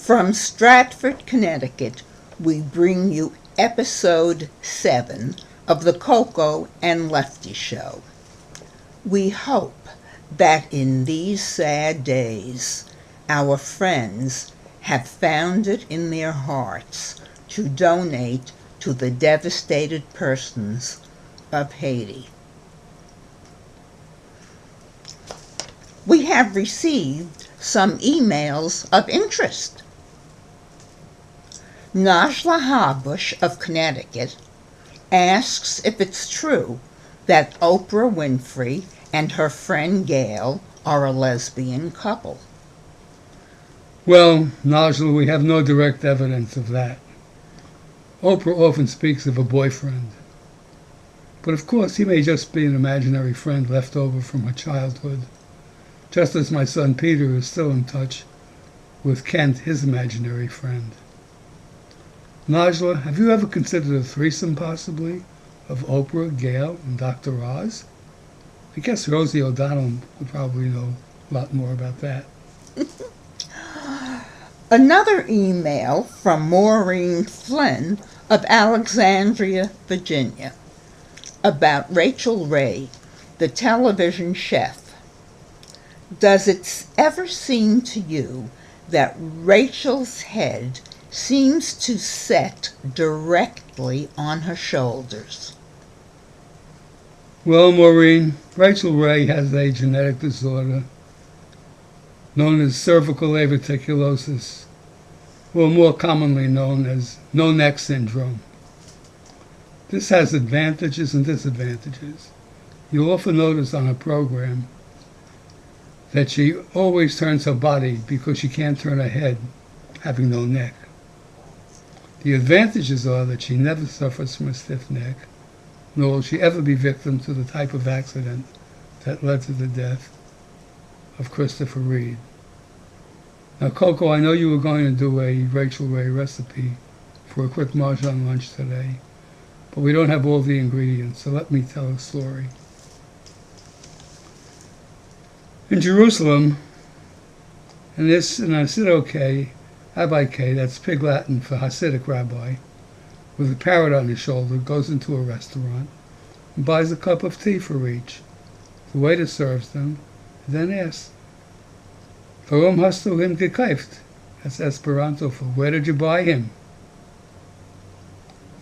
From Stratford, Connecticut, we bring you episode 7 of the Coco and Lefty show. We hope that in these sad days, our friends have found it in their hearts to donate to the devastated persons of Haiti. We have received some emails of interest. Najla Habush of Connecticut asks if it's true that Oprah Winfrey and her friend Gail are a lesbian couple. Well, Najla, we have no direct evidence of that. Oprah often speaks of a boyfriend. But of course, he may just be an imaginary friend left over from her childhood, just as my son Peter is still in touch with Kent, his imaginary friend. Najla, have you ever considered a threesome, possibly, of Oprah, Gail, and Dr. Oz? I guess Rosie O'Donnell would probably know a lot more about that. Another email from Maureen Flynn of Alexandria, Virginia, about Rachel Ray, the television chef. Does it ever seem to you that Rachel's head seems to set directly on her shoulders? Well, Maureen, Rachel Ray has a genetic disorder known as cervical diverticulosis, or more commonly known as no-neck syndrome. This has advantages and disadvantages. You'll often notice on her program that she always turns her body because she can't turn her head, having no neck. The advantages are that she never suffers from a stiff neck, nor will she ever be victim to the type of accident that led to the death of Christopher Reed. Now, Coco, I know you were going to do a Rachel Ray recipe for a quick Mahjong lunch today, but we don't have all the ingredients, so let me tell a story. In Jerusalem, and I said, okay, Rabbi K, that's Pig Latin for Hasidic rabbi, with a parrot on his shoulder, goes into a restaurant and buys a cup of tea for each. The waiter serves them, and then asks, Warum hast du ihn gekauft? That's Esperanto for, where did you buy him?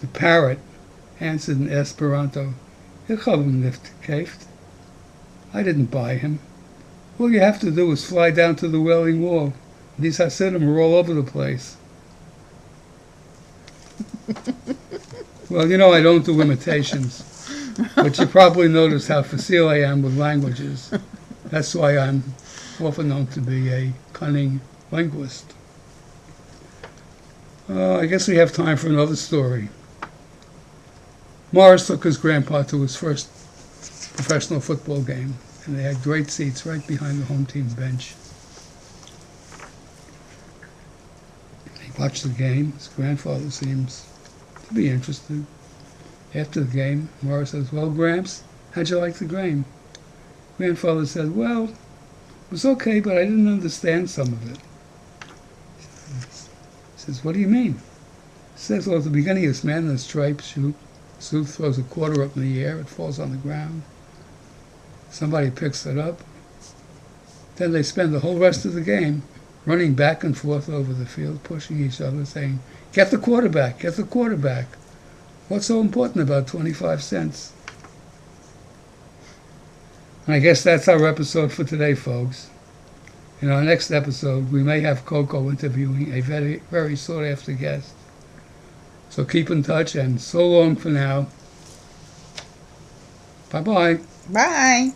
The parrot answered in Esperanto, Ich habe ihn nicht gekauft. I didn't buy him. All you have to do is fly down to the Wailing Wall. These Hasidim are all over the place. Well, you know I don't do imitations, but you probably noticed how facile I am with languages. That's why I'm often known to be a cunning linguist. I guess we have time for another story. Morris took his grandpa to his first professional football game, and they had great seats right behind the home team bench. He watched the game. His grandfather seems to be interested. After the game, Morris says, Well, Gramps, how'd you like the game? Grandfather said, Well, it was okay, but I didn't understand some of it. He says, What do you mean? He says, Well, at the beginning, this man in a striped suit throws a quarter up in the air. It falls on the ground. Somebody picks it up. Then they spend the whole rest of the game running back and forth over the field, pushing each other, saying, Get the quarterback, get the quarterback. What's so important about 25 cents? And I guess that's our episode for today, folks. In our next episode, we may have Coco interviewing a very, very sought-after guest. So keep in touch, and so long for now. Bye-bye. Bye.